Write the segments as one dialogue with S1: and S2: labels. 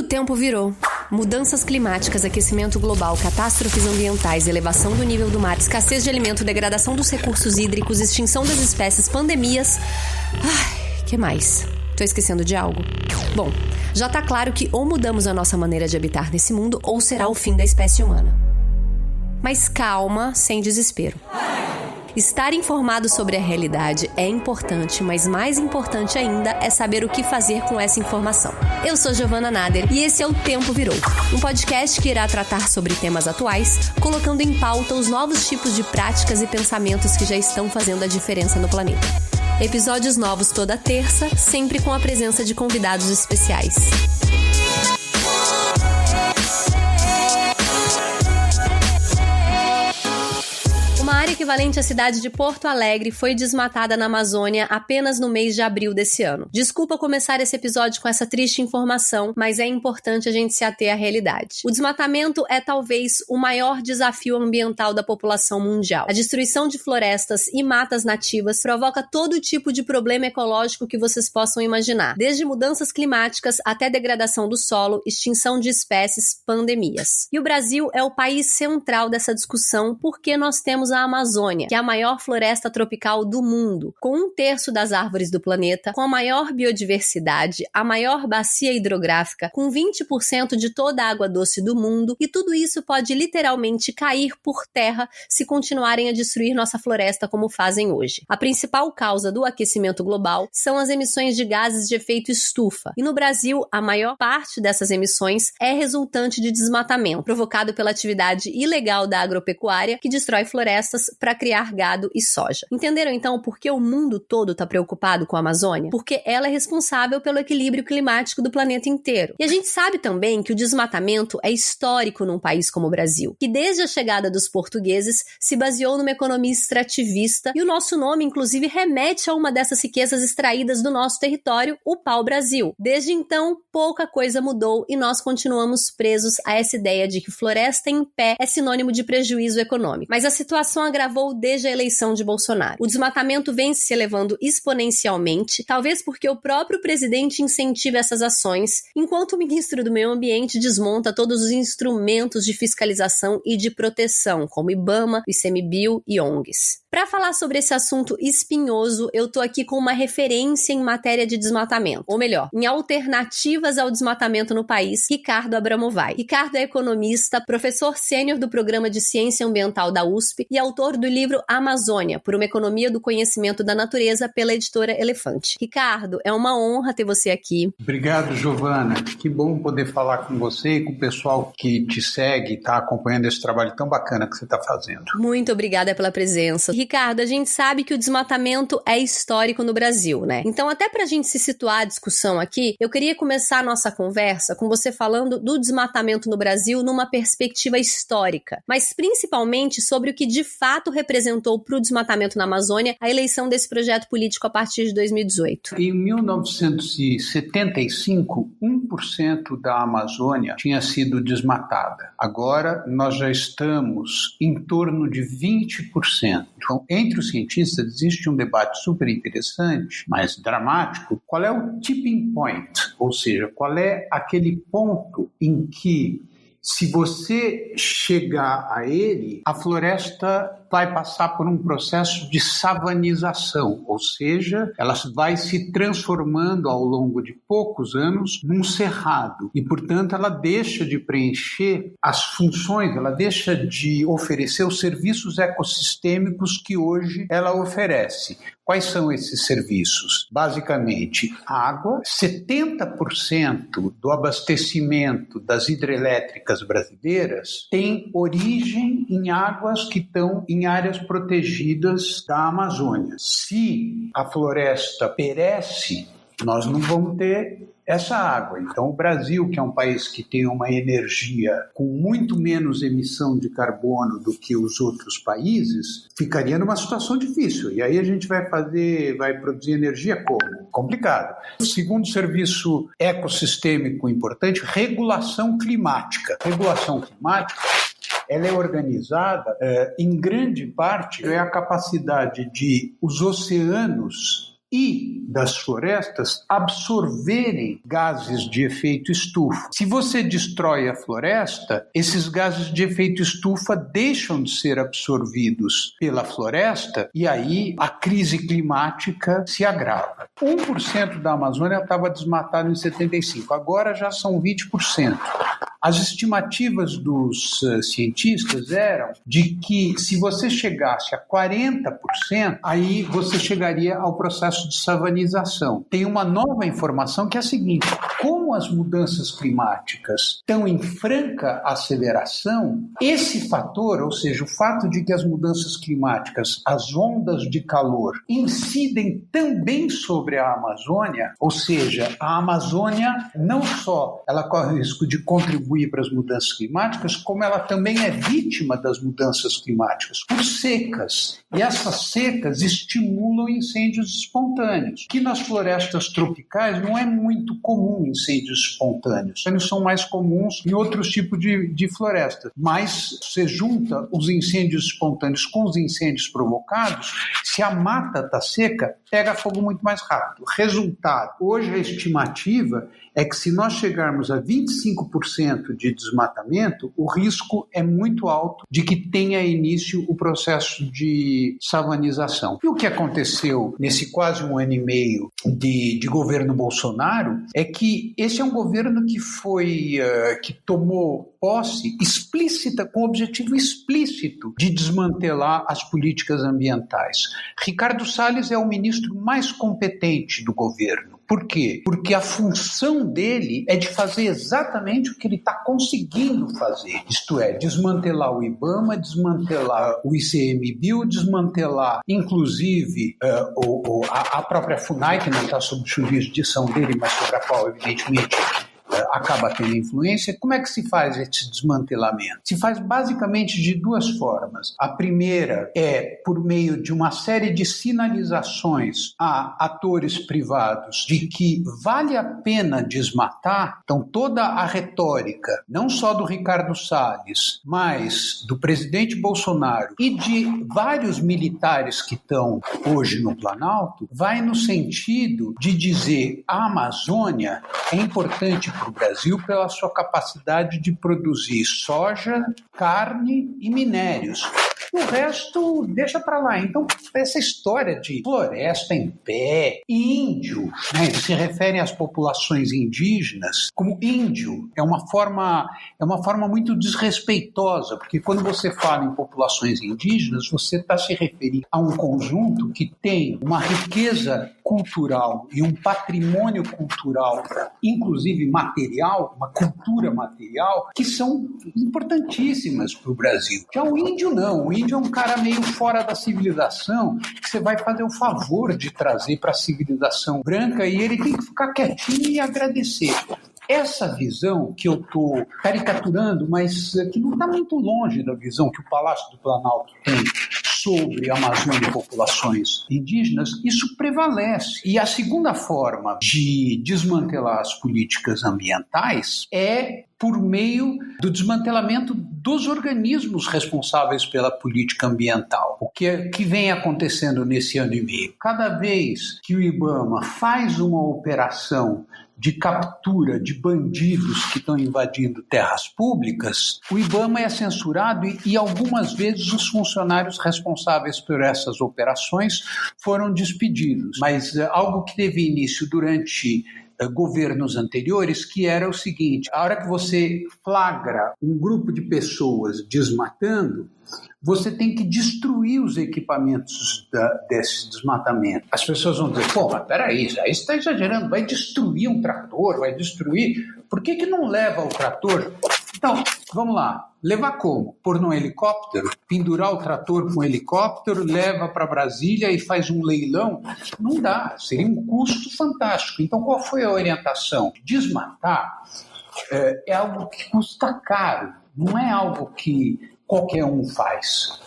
S1: tempo virou. Mudanças climáticas, aquecimento global, catástrofes ambientais, elevação do nível do mar, escassez de alimento, degradação dos recursos hídricos, extinção das espécies, pandemias... que mais? Tô esquecendo de algo? Bom, já tá claro que ou mudamos a nossa maneira de habitar nesse mundo ou será o fim da espécie humana. Mas calma, sem desespero. Estar informado sobre a realidade é importante, mas mais importante ainda é saber o que fazer com essa informação. Eu sou Giovana Nader e esse é o Tempo Virou, um podcast que irá tratar sobre temas atuais, colocando em pauta os novos tipos de práticas e pensamentos que já estão fazendo a diferença no planeta. Episódios novos toda terça, sempre com a presença de convidados especiais. Uma área equivalente à cidade de Porto Alegre foi desmatada na Amazônia apenas no mês de abril desse ano. Desculpa começar esse episódio com essa triste informação, mas é importante a gente se ater à realidade. O desmatamento é talvez o maior desafio ambiental da população mundial. A destruição de florestas e matas nativas provoca todo tipo de problema ecológico que vocês possam imaginar, desde mudanças climáticas até degradação do solo, extinção de espécies, pandemias. E o Brasil é o país central dessa discussão porque nós temos a Amazônia, que é a maior floresta tropical do mundo, com 1/3 das árvores do planeta, com a maior biodiversidade, a maior bacia hidrográfica, com 20% de toda a água doce do mundo, e tudo isso pode literalmente cair por terra se continuarem a destruir nossa floresta como fazem hoje. A principal causa do aquecimento global são as emissões de gases de efeito estufa, e no Brasil, a maior parte dessas emissões é resultante de desmatamento, provocado pela atividade ilegal da agropecuária, que destrói florestas para criar gado e soja. Entenderam então por que o mundo todo está preocupado com a Amazônia? Porque ela é responsável pelo equilíbrio climático do planeta inteiro. E a gente sabe também que o desmatamento é histórico num país como o Brasil, que desde a chegada dos portugueses se baseou numa economia extrativista, e o nosso nome inclusive remete a uma dessas riquezas extraídas do nosso território, o pau-brasil. Desde então, pouca coisa mudou e nós continuamos presos a essa ideia de que floresta em pé é sinônimo de prejuízo econômico. Mas a situação agravou desde a eleição de Bolsonaro. O desmatamento vem se elevando exponencialmente, talvez porque o próprio presidente incentiva essas ações, enquanto o ministro do Meio Ambiente desmonta todos os instrumentos de fiscalização e de proteção, como IBAMA, ICMBio e ONGs. Para falar sobre esse assunto espinhoso, eu tô aqui com uma referência em matéria de desmatamento, ou melhor, em alternativas ao desmatamento no país, Ricardo Abramovay. Ricardo é economista, professor sênior do Programa de Ciência Ambiental da USP e autor do livro Amazônia, por uma economia do conhecimento da natureza, pela editora Elefante. Ricardo, é uma honra ter você aqui.
S2: Obrigado, Giovana. Que bom poder falar com você e com o pessoal que te segue e está acompanhando esse trabalho tão bacana que você está fazendo.
S1: Muito obrigada pela presença. Ricardo, a gente sabe que o desmatamento é histórico no Brasil, né? Então, até pra gente se situar a discussão aqui, eu queria começar a nossa conversa com você falando do desmatamento no Brasil numa perspectiva histórica, mas principalmente sobre o que de fato representou para o desmatamento na Amazônia a eleição desse projeto político a partir de 2018.
S2: Em 1975, 1% da Amazônia tinha sido desmatada. Agora, nós já estamos em torno de 20%. Então, entre os cientistas existe um debate super interessante, mas dramático. Qual é o tipping point? Ou seja, qual é aquele ponto em que, se você chegar a ele, a floresta vai passar por um processo de savanização, ou seja, ela vai se transformando ao longo de poucos anos num cerrado e, portanto, ela deixa de preencher as funções, ela deixa de oferecer os serviços ecossistêmicos que hoje ela oferece. Quais são esses serviços? Basicamente, água. 70% do abastecimento das hidrelétricas brasileiras tem origem em águas que estão em áreas protegidas da Amazônia. Se a floresta perece, nós não vamos ter essa água. Então, o Brasil, que é um país que tem uma energia com muito menos emissão de carbono do que os outros países, ficaria numa situação difícil. E aí a gente vai produzir energia como? Complicado. Segundo serviço ecossistêmico importante, regulação climática. Regulação climática, ela é organizada, em grande parte, é a capacidade de os oceanos e das florestas absorverem gases de efeito estufa. Se você destrói a floresta, esses gases de efeito estufa deixam de ser absorvidos pela floresta e aí a crise climática se agrava. 1% da Amazônia estava desmatado em 75, agora já são 20%. As estimativas dos cientistas eram de que se você chegasse a 40%, aí você chegaria ao processo de savanização. Tem uma nova informação que é a seguinte: como as mudanças climáticas estão em franca aceleração, esse fator, ou seja, o fato de que as mudanças climáticas, as ondas de calor, incidem também sobre a Amazônia, ou seja, a Amazônia não só ela corre o risco de contribuir para as mudanças climáticas, como ela também é vítima das mudanças climáticas por secas. E essas secas estimulam incêndios espontâneos, que nas florestas tropicais não é muito comum incêndios espontâneos. Eles são mais comuns em outros tipos de floresta. Mas você junta os incêndios espontâneos com os incêndios provocados, se a mata está seca, pega fogo muito mais rápido. Resultado, hoje a estimativa é que se nós chegarmos a 25% de desmatamento, o risco é muito alto de que tenha início o processo de savanização. E o que aconteceu nesse quase 1 ano e meio de governo Bolsonaro é que esse é um governo que tomou posse explícita, com objetivo explícito de desmantelar as políticas ambientais. Ricardo Salles é o ministro mais competente do governo. Por quê? Porque a função dele é de fazer exatamente o que ele está conseguindo fazer. Isto é, desmantelar o IBAMA, desmantelar o ICMBio, desmantelar, inclusive, a própria FUNAI, que não está sob jurisdição dele, mas sobre a qual, evidentemente, acaba tendo influência. Como é que se faz esse desmantelamento? Se faz basicamente de duas formas. A primeira é por meio de uma série de sinalizações a atores privados de que vale a pena desmatar. Então, toda a retórica, não só do Ricardo Salles, mas do presidente Bolsonaro e de vários militares que estão hoje no Planalto, vai no sentido de dizer a Amazônia é importante para o Brasil pela sua capacidade de produzir soja, carne e minérios. O resto deixa para lá. Então, essa história de floresta em pé, índio, né, eles se referem às populações indígenas como índio, é uma forma muito desrespeitosa, porque quando você fala em populações indígenas, você está se referindo a um conjunto que tem uma riqueza cultural e um patrimônio cultural, inclusive material, uma cultura material, que são importantíssimas para o Brasil. Já o índio não. O índio é um cara meio fora da civilização, que você vai fazer o favor de trazer para a civilização branca e ele tem que ficar quietinho e agradecer. Essa visão que eu estou caricaturando, mas que não está muito longe da visão que o Palácio do Planalto tem sobre a Amazônia e populações indígenas, isso prevalece. E a segunda forma de desmantelar as políticas ambientais é por meio do desmantelamento dos organismos responsáveis pela política ambiental. O que vem acontecendo nesse ano e meio? Cada vez que o IBAMA faz uma operação de captura de bandidos que estão invadindo terras públicas, o IBAMA é censurado e algumas vezes os funcionários responsáveis por essas operações foram despedidos. Mas algo que teve início durante governos anteriores, que era o seguinte: a hora que você flagra um grupo de pessoas desmatando, você tem que destruir os equipamentos desse desmatamento. As pessoas vão dizer, pô, mas peraí, aí você está exagerando, vai destruir um trator, vai destruir... Por que não leva o trator? Então, vamos lá, levar como? Pôr num helicóptero, pendurar o trator com um helicóptero, leva para Brasília e faz um leilão? Não dá, seria um custo fantástico. Então, qual foi a orientação? Desmatar é algo que custa caro, não é algo que qualquer um faz.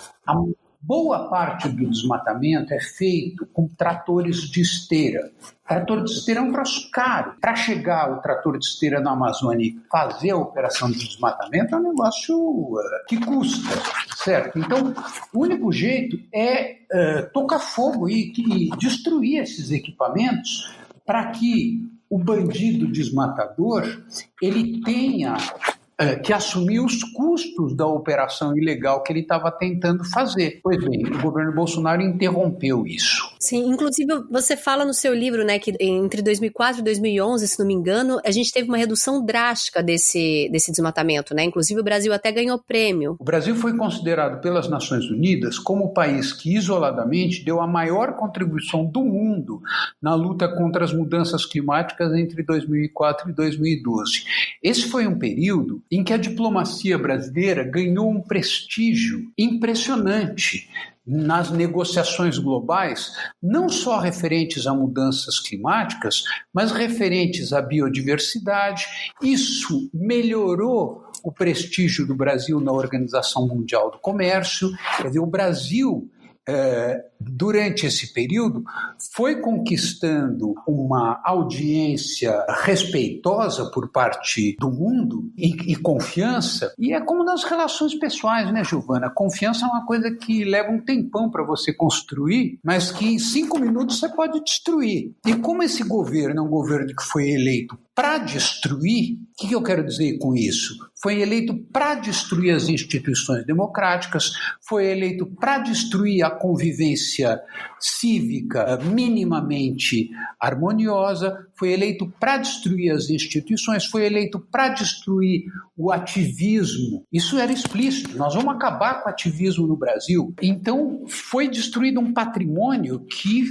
S2: boa parte do desmatamento é feito com tratores de esteira. Trator de esteira é um troço caro. Para chegar o trator de esteira na Amazônia e fazer a operação de desmatamento é um negócio que custa, certo? Então, o único jeito é tocar fogo e destruir esses equipamentos para que o bandido desmatador ele tenha que assumir os custos da operação ilegal que ele estava tentando fazer. Pois bem, o governo Bolsonaro interrompeu isso.
S1: Sim, inclusive você fala no seu livro, né, que entre 2004 e 2011, se não me engano, a gente teve uma redução drástica desse desmatamento, né? Inclusive o Brasil até ganhou prêmio.
S2: O Brasil foi considerado pelas Nações Unidas como o país que isoladamente deu a maior contribuição do mundo na luta contra as mudanças climáticas entre 2004 e 2012. Esse foi um período em que a diplomacia brasileira ganhou um prestígio impressionante nas negociações globais, não só referentes a mudanças climáticas, mas referentes à biodiversidade. Isso melhorou o prestígio do Brasil na Organização Mundial do Comércio. Quer dizer, o Brasil, durante esse período, foi conquistando uma audiência respeitosa por parte do mundo e confiança, e é como nas relações pessoais, né, Giovana? Confiança é uma coisa que leva um tempão para você construir, mas que em 5 minutos você pode destruir. E como esse governo é um governo que foi eleito para destruir, o que eu quero dizer com isso? Foi eleito para destruir as instituições democráticas, foi eleito para destruir a convivência cívica minimamente harmoniosa, foi eleito para destruir as instituições, foi eleito para destruir o ativismo. Isso era explícito, nós vamos acabar com o ativismo no Brasil. Então foi destruído um patrimônio que,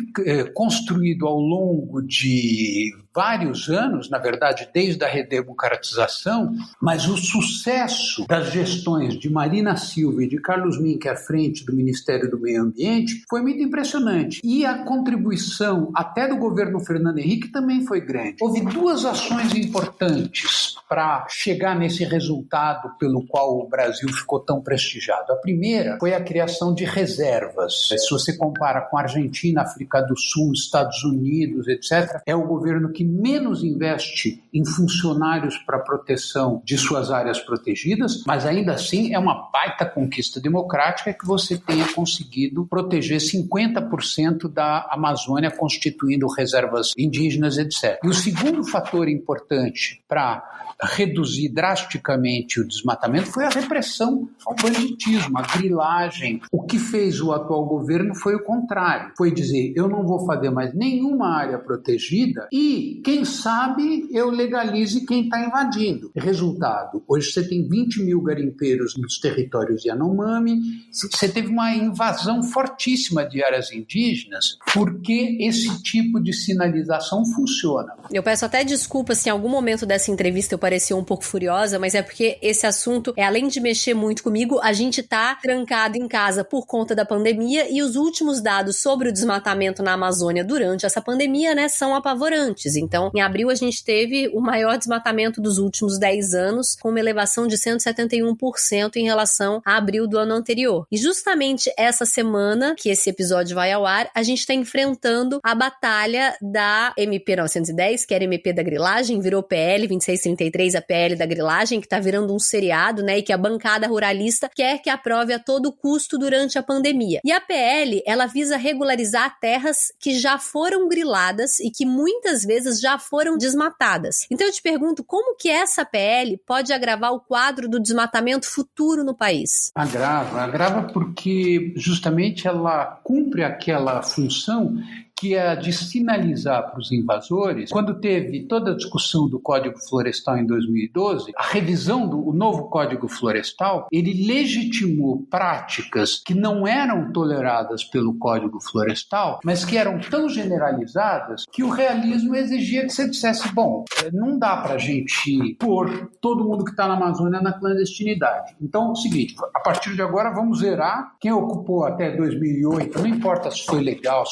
S2: construído ao longo de vários anos, na verdade, desde a redemocratização, mas o sucesso das gestões de Marina Silva e de Carlos Mink à frente do Ministério do Meio Ambiente foi muito impressionante. E a contribuição até do governo Fernando Henrique também foi grande. Houve 2 ações importantes para chegar nesse resultado pelo qual o Brasil ficou tão prestigiado. A primeira foi a criação de reservas. Se você compara com a Argentina, África do Sul, Estados Unidos, etc., é o governo que menos investe em funcionários para proteção de suas áreas protegidas, mas ainda assim é uma baita conquista democrática que você tenha conseguido proteger 50% da Amazônia, constituindo reservas indígenas, etc. E o segundo fator importante para reduzir drasticamente o desmatamento foi a repressão ao banditismo, a grilagem. O que fez o atual governo foi o contrário, foi dizer, eu não vou fazer mais nenhuma área protegida e, quem sabe, eu legalize quem está invadindo. Resultado, hoje você tem 20 mil garimpeiros nos territórios Yanomami, você teve uma invasão fortíssima de áreas indígenas, porque esse tipo de sinalização funciona.
S1: Eu peço até desculpa se em algum momento dessa entrevista eu parecia um pouco furiosa, mas é porque esse assunto, além de mexer muito comigo, a gente tá trancado em casa por conta da pandemia e os últimos dados sobre o desmatamento na Amazônia durante essa pandemia, né, são apavorantes. Então, em abril a gente teve o maior desmatamento dos últimos 10 anos, com uma elevação de 171% em relação a abril do ano anterior. E justamente essa semana que esse episódio vai ao ar, a gente tá enfrentando a batalha da MP 910, que era MP da grilagem, virou PL 2633, a PL da grilagem, que tá virando um seriado, né, e que a bancada ruralista quer que aprove a todo custo durante a pandemia. E a PL, ela visa regularizar terras que já foram griladas e que muitas vezes já foram desmatadas. Então eu te pergunto, como que essa PL pode agravar o quadro do desmatamento futuro no país?
S2: Agrava porque justamente ela cumpre aquela função que é a de sinalizar para os invasores. Quando teve toda a discussão do Código Florestal em 2012, a revisão do novo Código Florestal, ele legitimou práticas que não eram toleradas pelo Código Florestal, mas que eram tão generalizadas que o realismo exigia que você dissesse, bom, não dá para a gente pôr todo mundo que está na Amazônia na clandestinidade. Então, é o seguinte, a partir de agora vamos zerar quem ocupou até 2008, não importa se foi legal,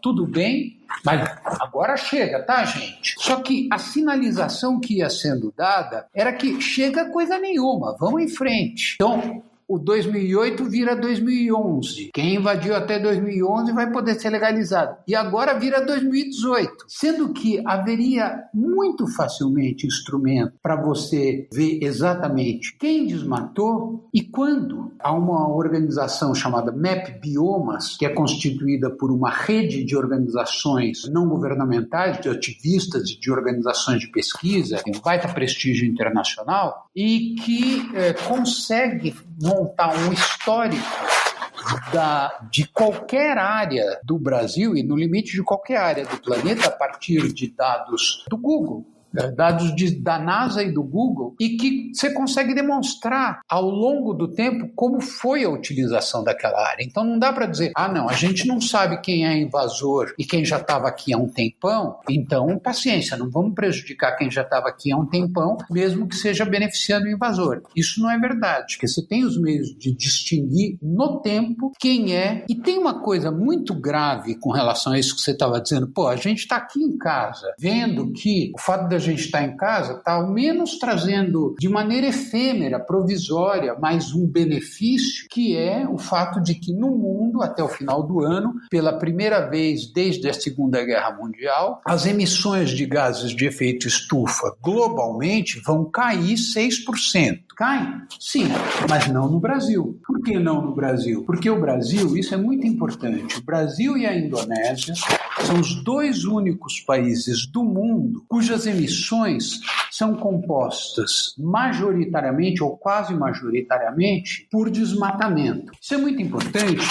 S2: tudo bem, mas agora chega, tá, gente? Só que a sinalização que ia sendo dada era que chega coisa nenhuma, vamos em frente. Então, o 2008 vira 2011. Quem invadiu até 2011 vai poder ser legalizado. E agora vira 2018. Sendo que haveria muito facilmente instrumento para você ver exatamente quem desmatou e quando. Há uma organização chamada MAP Biomas, que é constituída por uma rede de organizações não governamentais, de ativistas e de organizações de pesquisa, tem um baita prestígio internacional, e que consegue montar um histórico de qualquer área do Brasil e no limite de qualquer área do planeta a partir de dados do Google. Dados da NASA e do Google, e que você consegue demonstrar ao longo do tempo como foi a utilização daquela área. Então não dá para dizer, não, a gente não sabe quem é invasor e quem já estava aqui há um tempão, então paciência, não vamos prejudicar quem já estava aqui há um tempão, mesmo que seja beneficiando o invasor. Isso não é verdade, porque você tem os meios de distinguir no tempo quem é, e tem uma coisa muito grave com relação a isso que você estava dizendo, a gente está aqui em casa, vendo que o fato da gente está em casa está ao menos trazendo de maneira efêmera, provisória, mais um benefício, que é o fato de que no mundo, até o final do ano, pela primeira vez desde a Segunda Guerra Mundial, as emissões de gases de efeito estufa globalmente vão cair 6%. Caem? Sim, mas não no Brasil. Por que não no Brasil? Porque o Brasil, isso é muito importante, o Brasil e a Indonésia são os dois únicos países do mundo cujas emissões são compostas majoritariamente ou quase majoritariamente por desmatamento. Isso é muito importante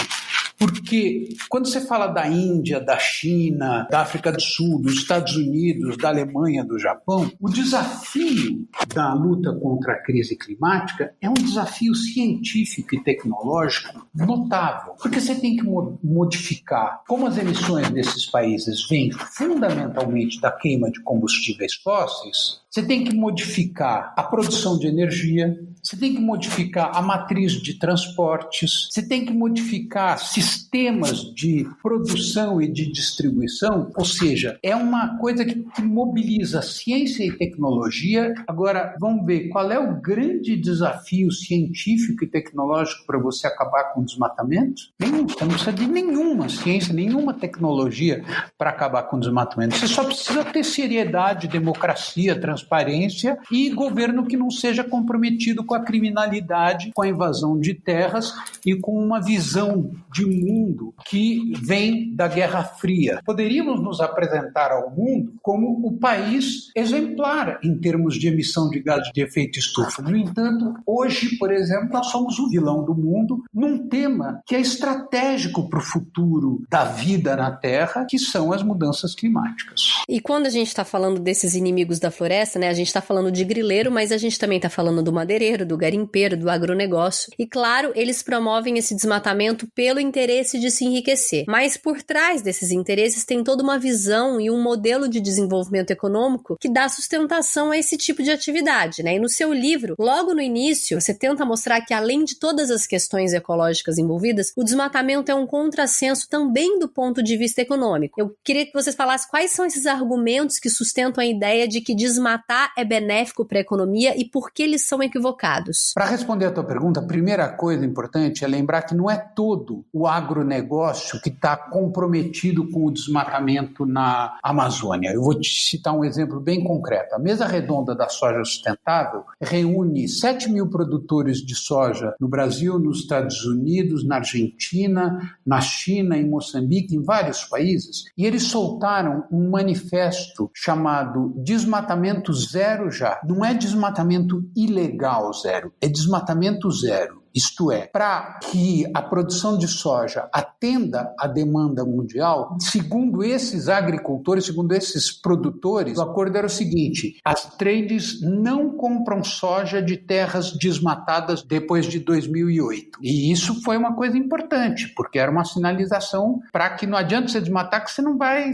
S2: porque quando você fala da Índia, da China, da África do Sul, dos Estados Unidos, da Alemanha, do Japão, o desafio da luta contra a crise climática é um desafio científico e tecnológico notável, porque você tem que modificar como as emissões desses países vêm fundamentalmente da queima de combustíveis fósseis. Você tem que modificar a produção de energia, você tem que modificar a matriz de transportes, você tem que modificar sistemas de produção e de distribuição, ou seja, é uma coisa que mobiliza ciência e tecnologia. Agora, vamos ver qual é o grande desafio científico e tecnológico para você acabar com o desmatamento? Nenhum. Você não precisa de nenhuma ciência, nenhuma tecnologia para acabar com o desmatamento. Você só precisa ter seriedade, democracia, transparência e governo que não seja comprometido com a criminalidade, com a invasão de terras e com uma visão de mundo que vem da Guerra Fria. Poderíamos nos apresentar ao mundo como o país exemplar em termos de emissão de gases de efeito estufa. No entanto, hoje, por exemplo, nós somos o vilão do mundo num tema que é estratégico para o futuro da vida na Terra, que são as mudanças climáticas.
S1: E quando a gente está falando desses inimigos da floresta, né, a gente está falando de grileiro, mas a gente também está falando do madeireiro, do garimpeiro, do agronegócio. E claro, eles promovem esse desmatamento pelo interesse de se enriquecer. Mas por trás desses interesses tem toda uma visão e um modelo de desenvolvimento econômico que dá sustentação a esse tipo de atividade, né? E no seu livro, logo no início, você tenta mostrar que além de todas as questões ecológicas envolvidas, o desmatamento é um contrassenso também do ponto de vista econômico. Eu queria que vocês falassem quais são esses argumentos que sustentam a ideia de que desmatar é benéfico para a economia e por que eles são equivocados.
S2: Para responder a tua pergunta, a primeira coisa importante é lembrar que não é todo o agronegócio que está comprometido com o desmatamento na Amazônia. Eu vou te citar um exemplo bem concreto. A Mesa Redonda da Soja Sustentável reúne 7 mil produtores de soja no Brasil, nos Estados Unidos, na Argentina, na China, em Moçambique, em vários países, e eles soltaram um manifesto chamado Desmatamento Zero Já. Não é desmatamento ilegal zero, é desmatamento zero. Isto é, para que a produção de soja atenda à demanda mundial, segundo esses agricultores, segundo esses produtores, o acordo era o seguinte: as trades não compram soja de terras desmatadas depois de 2008. E isso foi uma coisa importante, porque era uma sinalização para que não adianta você desmatar, que você não vai...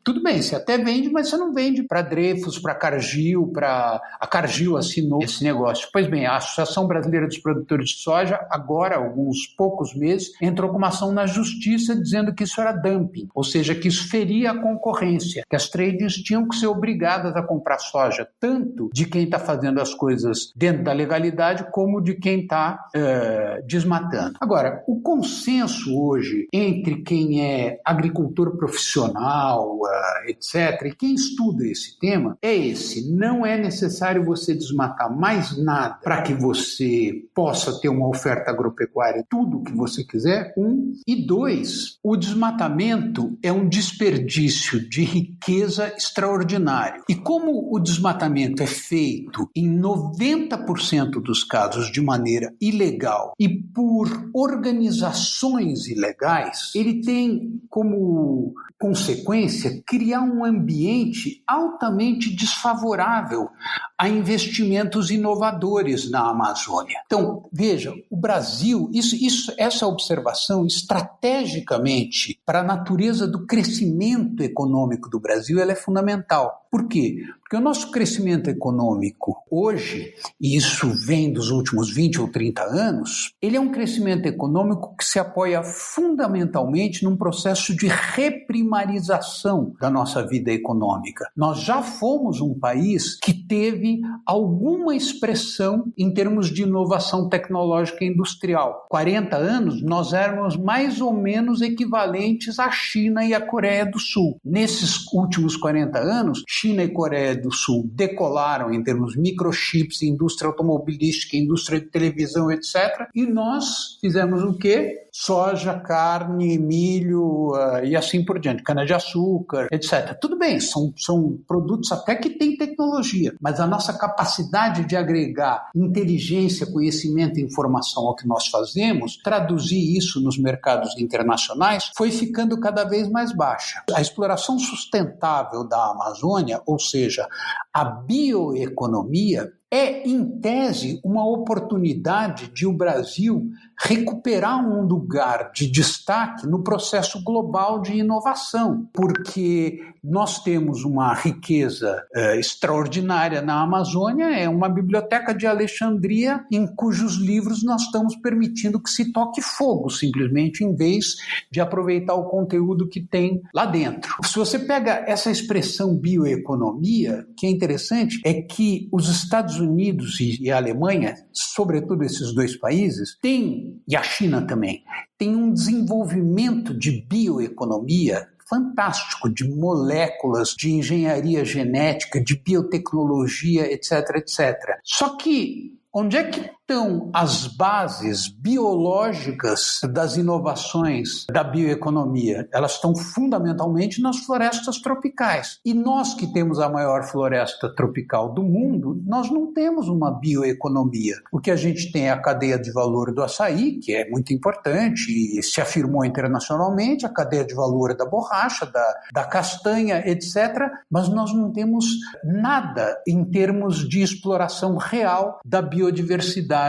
S2: Tudo bem, você até vende, mas você não vende para Dreyfus, para Cargill, a Cargill assinou esse negócio. Pois bem, a Associação Brasileira dos Produtores de Soja soja, agora, alguns poucos meses, entrou com uma ação na justiça dizendo que isso era dumping, ou seja, que isso feria a concorrência, que as tradings tinham que ser obrigadas a comprar soja, tanto de quem está fazendo as coisas dentro da legalidade, como de quem está desmatando. Agora, o consenso hoje entre quem é agricultor profissional, etc., e quem estuda esse tema, é esse: não é necessário você desmatar mais nada para que você possa ter uma oferta agropecuária, tudo o que você quiser, e 2, o desmatamento é um desperdício de riqueza extraordinário. E como o desmatamento é feito em 90% dos casos de maneira ilegal e por organizações ilegais, ele tem como consequência criar um ambiente altamente desfavorável a investimentos inovadores na Amazônia. Então, veja, o Brasil, essa observação estrategicamente para a natureza do crescimento econômico do Brasil, ela é fundamental. Por quê? Porque o nosso crescimento econômico hoje, e isso vem dos últimos 20 ou 30 anos, ele é um crescimento econômico que se apoia fundamentalmente num processo de reprimarização da nossa vida econômica. Nós já fomos um país que teve alguma expressão em termos de inovação tecnológica e industrial. 40 anos, nós éramos mais ou menos equivalentes à China e à Coreia do Sul. Nesses últimos 40 anos, China e Coreia do Sul decolaram em termos microchips, indústria automobilística, indústria de televisão, etc. E nós fizemos o quê? Soja, carne, milho e assim por diante, cana-de-açúcar, etc. Tudo bem, são produtos até que têm tecnologia, mas a nossa capacidade de agregar inteligência, conhecimento e informação ao que nós fazemos, traduzir isso nos mercados internacionais, foi ficando cada vez mais baixa. A exploração sustentável da Amazônia, ou seja, a bioeconomia, é, em tese, uma oportunidade de o Brasil recuperar um lugar de destaque no processo global de inovação, porque nós temos uma riqueza extraordinária na Amazônia, é uma biblioteca de Alexandria em cujos livros nós estamos permitindo que se toque fogo, simplesmente, em vez de aproveitar o conteúdo que tem lá dentro. Se você pega essa expressão bioeconomia, o que é interessante é que os Estados Unidos e a Alemanha, sobretudo esses dois países, e a China também, tem um desenvolvimento de bioeconomia fantástico, de moléculas, de engenharia genética, de biotecnologia, etc., etc. Só que onde é que estão as bases biológicas das inovações da bioeconomia? Elas estão fundamentalmente nas florestas tropicais. E nós que temos a maior floresta tropical do mundo, nós não temos uma bioeconomia. O que a gente tem é a cadeia de valor do açaí, que é muito importante e se afirmou internacionalmente, a cadeia de valor da borracha, da castanha, etc. Mas nós não temos nada em termos de exploração real da biodiversidade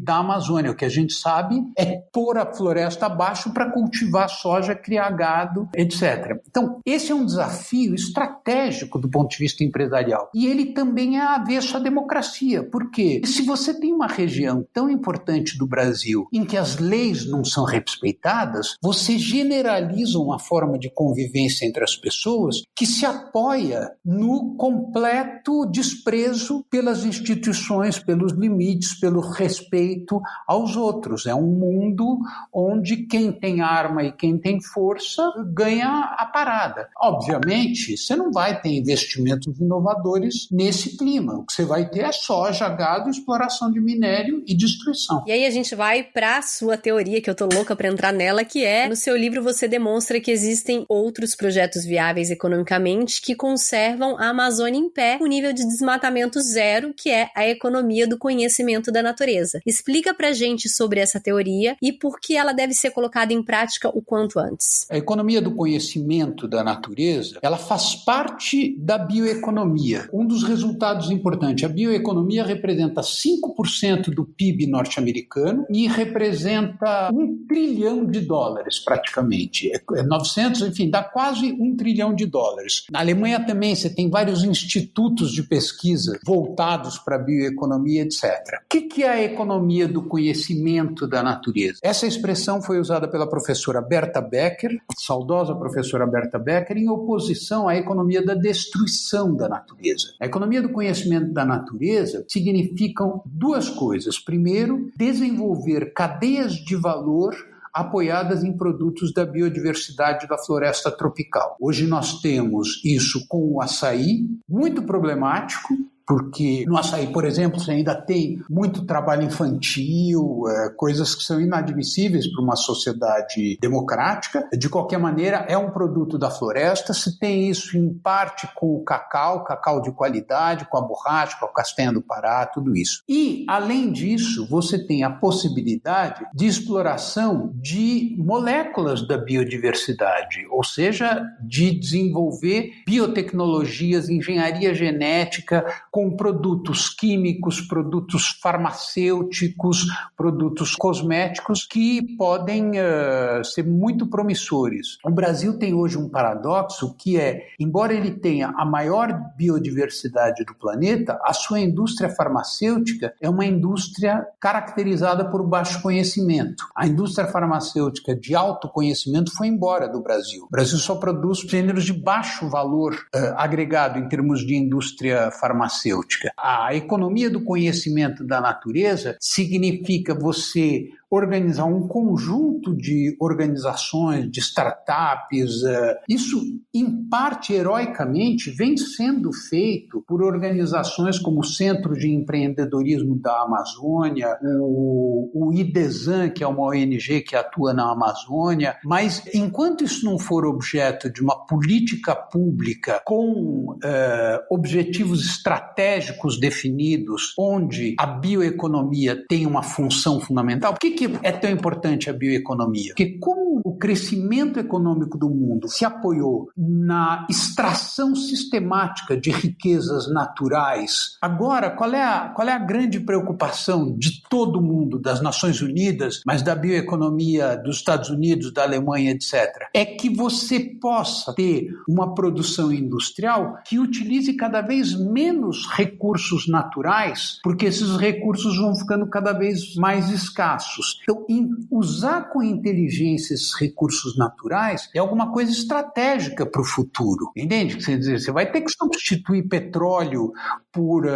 S2: da Amazônia. O que a gente sabe é pôr a floresta abaixo para cultivar soja, criar gado, etc. Então, esse é um desafio estratégico do ponto de vista empresarial. E ele também é avesso à democracia. Por quê? Se você tem uma região tão importante do Brasil em que as leis não são respeitadas, você generaliza uma forma de convivência entre as pessoas que se apoia no completo desprezo pelas instituições, pelos limites, pelo respeito aos outros. É um mundo onde quem tem arma e quem tem força ganha a parada. Obviamente, você não vai ter investimentos inovadores nesse clima. O que você vai ter é soja, gado, exploração de minério e destruição.
S1: E aí a gente vai para a sua teoria, que eu tô louca para entrar nela, que é, no seu livro você demonstra que existem outros projetos viáveis economicamente que conservam a Amazônia em pé, com nível de desmatamento zero, que é a economia do conhecimento da natureza. Explica pra gente sobre essa teoria e por que ela deve ser colocada em prática o quanto antes.
S2: A economia do conhecimento da natureza, ela faz parte da bioeconomia. Um dos resultados importantes, a bioeconomia representa 5% do PIB norte-americano e representa $1 trilhão praticamente. 900, enfim, dá quase $1 trilhão. Na Alemanha também você tem vários institutos de pesquisa voltados para a bioeconomia, etc. O que que é a economia do conhecimento da natureza? Essa expressão foi usada pela professora Berta Becker, saudosa professora Berta Becker, em oposição à economia da destruição da natureza. A economia do conhecimento da natureza significam duas coisas. Primeiro, desenvolver cadeias de valor apoiadas em produtos da biodiversidade da floresta tropical. Hoje nós temos isso com o açaí, muito problemático, porque no açaí, por exemplo, você ainda tem muito trabalho infantil, coisas que são inadmissíveis para uma sociedade democrática. De qualquer maneira, é um produto da floresta. Se tem isso em parte com o cacau de qualidade, com a borracha, com a castanha do Pará, tudo isso. E, além disso, você tem a possibilidade de exploração de moléculas da biodiversidade, ou seja, de desenvolver biotecnologias, engenharia genética, com produtos químicos, produtos farmacêuticos, produtos cosméticos que podem ser muito promissores. O Brasil tem hoje um paradoxo que é, embora ele tenha a maior biodiversidade do planeta, a sua indústria farmacêutica é uma indústria caracterizada por baixo conhecimento. A indústria farmacêutica de alto conhecimento foi embora do Brasil. O Brasil só produz gêneros de baixo valor agregado em termos de indústria farmacêutica. A economia do conhecimento da natureza significa você organizar um conjunto de organizações, de startups. Isso, em parte, heroicamente, vem sendo feito por organizações como o Centro de Empreendedorismo da Amazônia, o IDESAN, que é uma ONG que atua na Amazônia, mas enquanto isso não for objeto de uma política pública com objetivos estratégicos definidos, onde a bioeconomia tem uma função fundamental. Por que é tão importante a bioeconomia? Porque como o crescimento econômico do mundo se apoiou na extração sistemática de riquezas naturais, agora qual é a grande preocupação de todo mundo, das Nações Unidas, mas da bioeconomia dos Estados Unidos, da Alemanha, etc., é que você possa ter uma produção industrial que utilize cada vez menos recursos naturais, porque esses recursos vão ficando cada vez mais escassos. Então, usar com inteligência esses recursos naturais é alguma coisa estratégica para o futuro, entende? Quer dizer, você vai ter que substituir petróleo por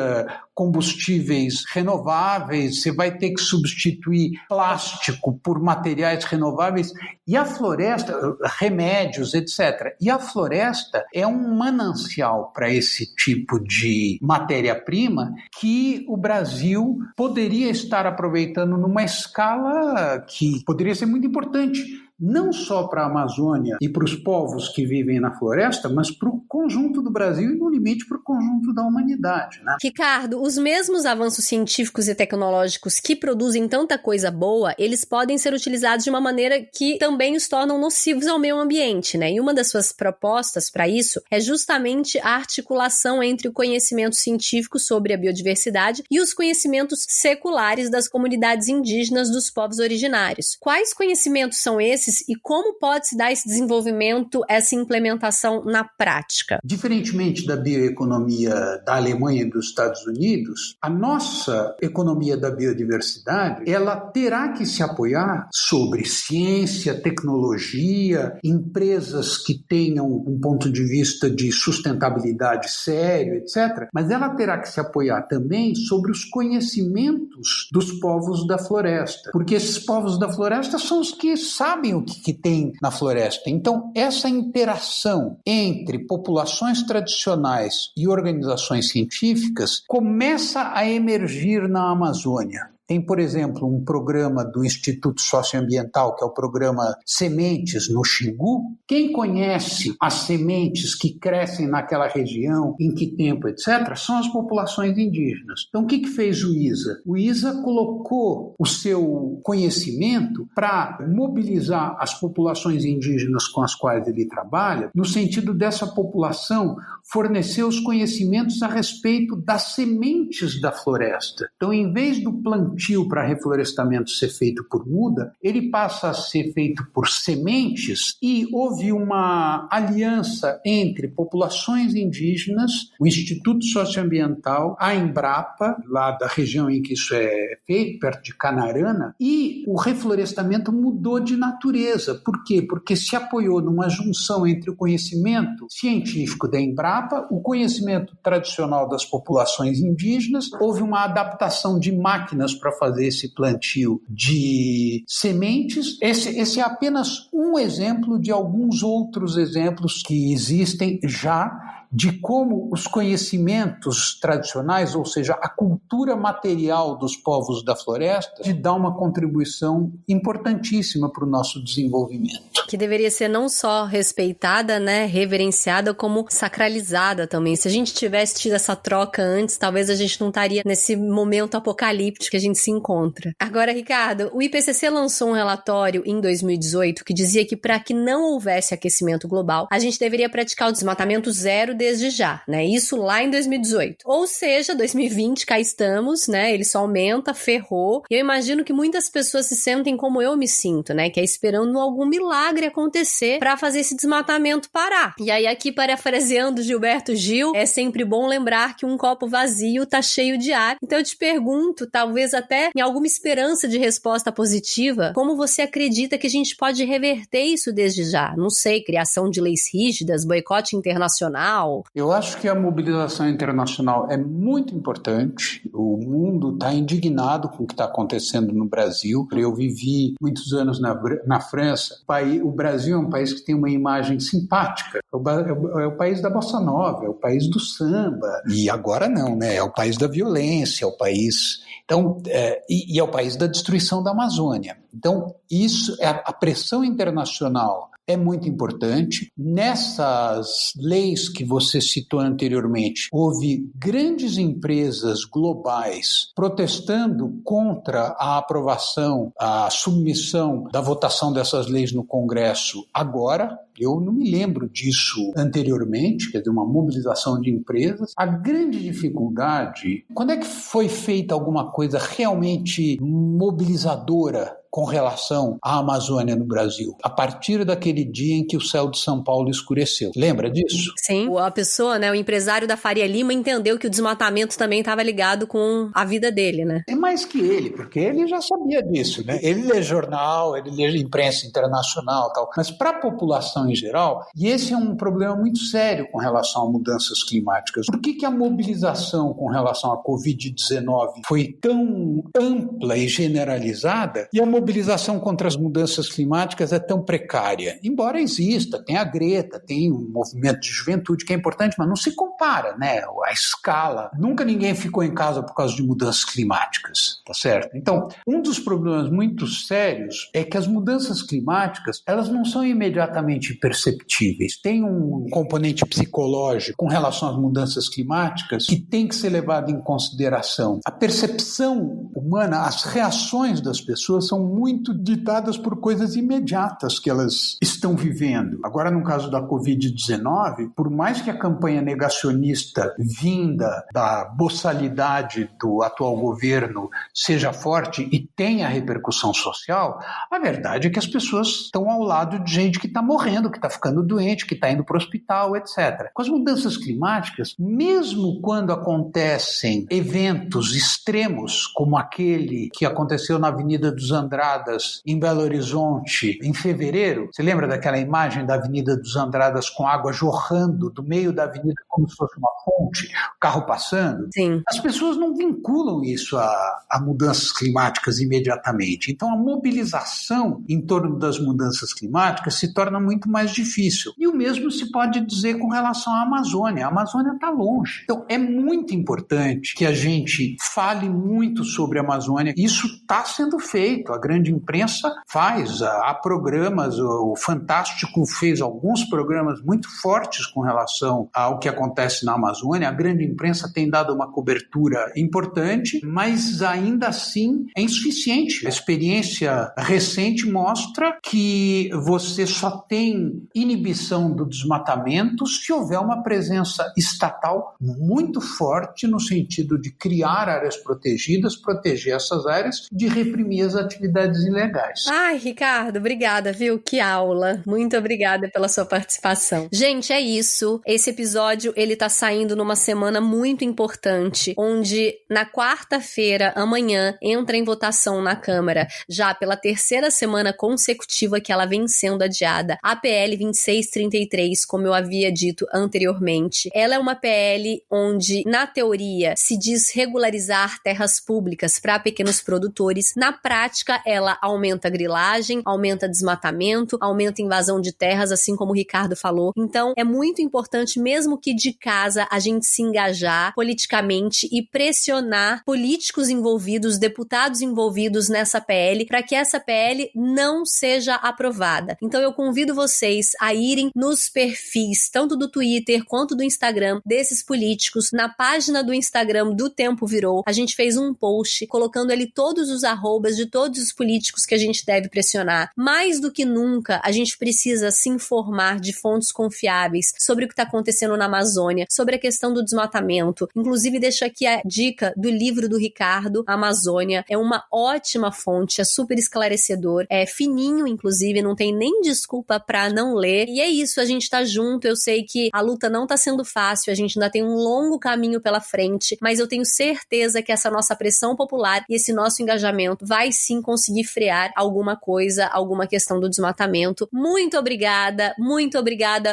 S2: combustíveis renováveis, você vai ter que substituir plástico por materiais renováveis, e a floresta, remédios, etc. E a floresta é um manancial para esse tipo de matéria-prima que o Brasil poderia estar aproveitando numa escala que poderia ser muito importante, não só para a Amazônia e para os povos que vivem na floresta, mas para o conjunto do Brasil e, no limite, para o conjunto da humanidade, né?
S1: Ricardo, os mesmos avanços científicos e tecnológicos que produzem tanta coisa boa, eles podem ser utilizados de uma maneira que também os tornam nocivos ao meio ambiente, né? E uma das suas propostas para isso é justamente a articulação entre o conhecimento científico sobre a biodiversidade e os conhecimentos seculares das comunidades indígenas dos povos originários. Quais conhecimentos são esses e como pode se dar esse desenvolvimento, essa implementação na prática?
S2: Diferentemente da bioeconomia da Alemanha e dos Estados Unidos, a nossa economia da biodiversidade, ela terá que se apoiar sobre ciência, tecnologia, empresas que tenham um ponto de vista de sustentabilidade sério, etc. Mas ela terá que se apoiar também sobre os conhecimentos dos povos da floresta, porque esses povos da floresta são os que sabem o que tem na floresta. Então, essa interação entre populações tradicionais e organizações científicas começa a emergir na Amazônia. Tem, por exemplo, um programa do Instituto Socioambiental, que é o programa Sementes no Xingu. Quem conhece as sementes que crescem naquela região, em que tempo, etc., são as populações indígenas. Então, o que fez o ISA? O ISA colocou o seu conhecimento para mobilizar as populações indígenas com as quais ele trabalha, no sentido dessa população fornecer os conhecimentos a respeito das sementes da floresta. Então, em vez do plantio plantio para reflorestamento ser feito por muda, ele passa a ser feito por sementes, e houve uma aliança entre populações indígenas, o Instituto Socioambiental, a Embrapa, lá da região em que isso é feito, perto de Canarana, e o reflorestamento mudou de natureza. Por quê? Porque se apoiou numa junção entre o conhecimento científico da Embrapa, o conhecimento tradicional das populações indígenas, houve uma adaptação de máquinas para fazer esse plantio de sementes. Esse é apenas um exemplo de alguns outros exemplos que existem já de como os conhecimentos tradicionais, ou seja, a cultura material dos povos da floresta, de dar uma contribuição importantíssima para o nosso desenvolvimento.
S1: Que deveria ser não só respeitada, né, reverenciada, como sacralizada também. Se a gente tivesse tido essa troca antes, talvez a gente não estaria nesse momento apocalíptico que a gente se encontra. Agora, Ricardo, o IPCC lançou um relatório em 2018 que dizia que para que não houvesse aquecimento global, a gente deveria praticar o desmatamento zero desde já, né? Isso lá em 2018. Ou seja, 2020, cá estamos, né? Ele só aumenta, ferrou. E eu imagino que muitas pessoas se sentem como eu me sinto, né? Que é esperando algum milagre acontecer para fazer esse desmatamento parar. E aí, aqui, parafraseando Gilberto Gil, é sempre bom lembrar que um copo vazio tá cheio de ar. Então eu te pergunto, talvez até em alguma esperança de resposta positiva, como você acredita que a gente pode reverter isso desde já? Não sei, criação de leis rígidas, boicote internacional.
S2: Eu acho que a mobilização internacional é muito importante. O mundo está indignado com o que está acontecendo no Brasil. Eu vivi muitos anos na França. O Brasil é um país que tem uma imagem simpática. É o país da bossa nova, é o país do samba. E agora não, né? É o país da violência, é o país... Então, é o país da destruição da Amazônia. Então, isso, a pressão internacional é muito importante. Nessas leis que você citou anteriormente, houve grandes empresas globais protestando contra a aprovação, a submissão da votação dessas leis no Congresso agora. Eu não me lembro disso anteriormente, quer dizer, uma mobilização de empresas. A grande dificuldade, quando é que foi feita alguma coisa realmente mobilizadora com relação à Amazônia no Brasil? A partir daquele dia em que o céu de São Paulo escureceu. Lembra disso?
S1: Sim. A pessoa, né, o empresário da Faria Lima entendeu que o desmatamento também estava ligado com a vida dele, né?
S2: É mais que ele, porque ele já sabia disso, né? Ele lê jornal, ele lê imprensa internacional e tal. Mas para a população em geral, e esse é um problema muito sério com relação a mudanças climáticas. Por que a mobilização com relação à Covid-19 foi tão ampla e generalizada e a mobilização contra as mudanças climáticas é tão precária? Embora exista, tem a Greta, tem um movimento de juventude que é importante, mas não se compara, né? A escala. Nunca ninguém ficou em casa por causa de mudanças climáticas, tá certo? Então, um dos problemas muito sérios é que as mudanças climáticas, elas não são imediatamente perceptíveis. Tem um componente psicológico com relação às mudanças climáticas que tem que ser levado em consideração. A percepção humana, as reações das pessoas são muito ditadas por coisas imediatas que elas estão vivendo. Agora, no caso da Covid-19, por mais que a campanha negacionista vinda da boçalidade do atual governo seja forte e tenha repercussão social, a verdade é que as pessoas estão ao lado de gente que está morrendo, que está ficando doente, que está indo para o hospital, etc. Com as mudanças climáticas, mesmo quando acontecem eventos extremos, como aquele que aconteceu na Avenida dos Andradas, em Belo Horizonte, em fevereiro, você lembra daquela imagem da Avenida dos Andradas com água jorrando do meio da avenida como se fosse uma fonte, o carro passando?
S1: Sim.
S2: As pessoas não vinculam isso a mudanças climáticas imediatamente. Então, a mobilização em torno das mudanças climáticas se torna muito mais difícil. E o mesmo se pode dizer com relação à Amazônia. A Amazônia está longe. Então, é muito importante que a gente fale muito sobre a Amazônia. Isso está sendo feito. A grande imprensa faz, há programas, o Fantástico fez alguns programas muito fortes com relação ao que acontece na Amazônia, a grande imprensa tem dado uma cobertura importante, mas ainda assim é insuficiente. A experiência recente mostra que você só tem inibição do desmatamento se houver uma presença estatal muito forte no sentido de criar áreas protegidas, proteger essas áreas, de reprimir as atividades ilegais.
S1: Ai, Ricardo, obrigada, viu? Que aula. Muito obrigada pela sua participação. Gente, é isso. Esse episódio, ele tá saindo numa semana muito importante, onde na quarta-feira, amanhã, entra em votação na Câmara, já pela terceira semana consecutiva que ela vem sendo adiada, a PL 2633, como eu havia dito anteriormente. Ela é uma PL onde, na teoria, se diz regularizar terras públicas para pequenos produtores. Na prática, ela aumenta a grilagem, aumenta desmatamento, aumenta a invasão de terras, assim como o Ricardo falou. Então, é muito importante, mesmo que de casa, a gente se engajar politicamente e pressionar políticos envolvidos, deputados envolvidos nessa PL, para que essa PL não seja aprovada. Então, eu convido vocês a irem nos perfis, tanto do Twitter quanto do Instagram, desses políticos. Na página do Instagram do Tempo Virou, a gente fez um post colocando ali todos os arrobas de todos os políticos que a gente deve pressionar. Mais do que nunca, a gente precisa se informar de fontes confiáveis sobre o que está acontecendo na Amazônia, sobre a questão do desmatamento. Inclusive, deixo aqui a dica do livro do Ricardo, Amazônia. É uma ótima fonte, é super esclarecedor, é fininho, inclusive, não tem nem desculpa pra não ler. E é isso, a gente tá junto. Eu sei que a luta não tá sendo fácil, a gente ainda tem um longo caminho pela frente, mas eu tenho certeza que essa nossa pressão popular e esse nosso engajamento vai sim conseguir frear alguma coisa, alguma questão do desmatamento. Muito obrigada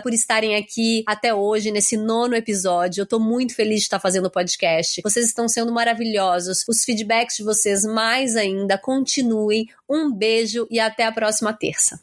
S1: por estarem aqui até hoje, nesse 9º episódio. Eu tô muito feliz de estar fazendo o podcast. Vocês estão sendo maravilhosos. Os feedbacks de vocês mais ainda. Continuem. Um beijo e até a próxima terça.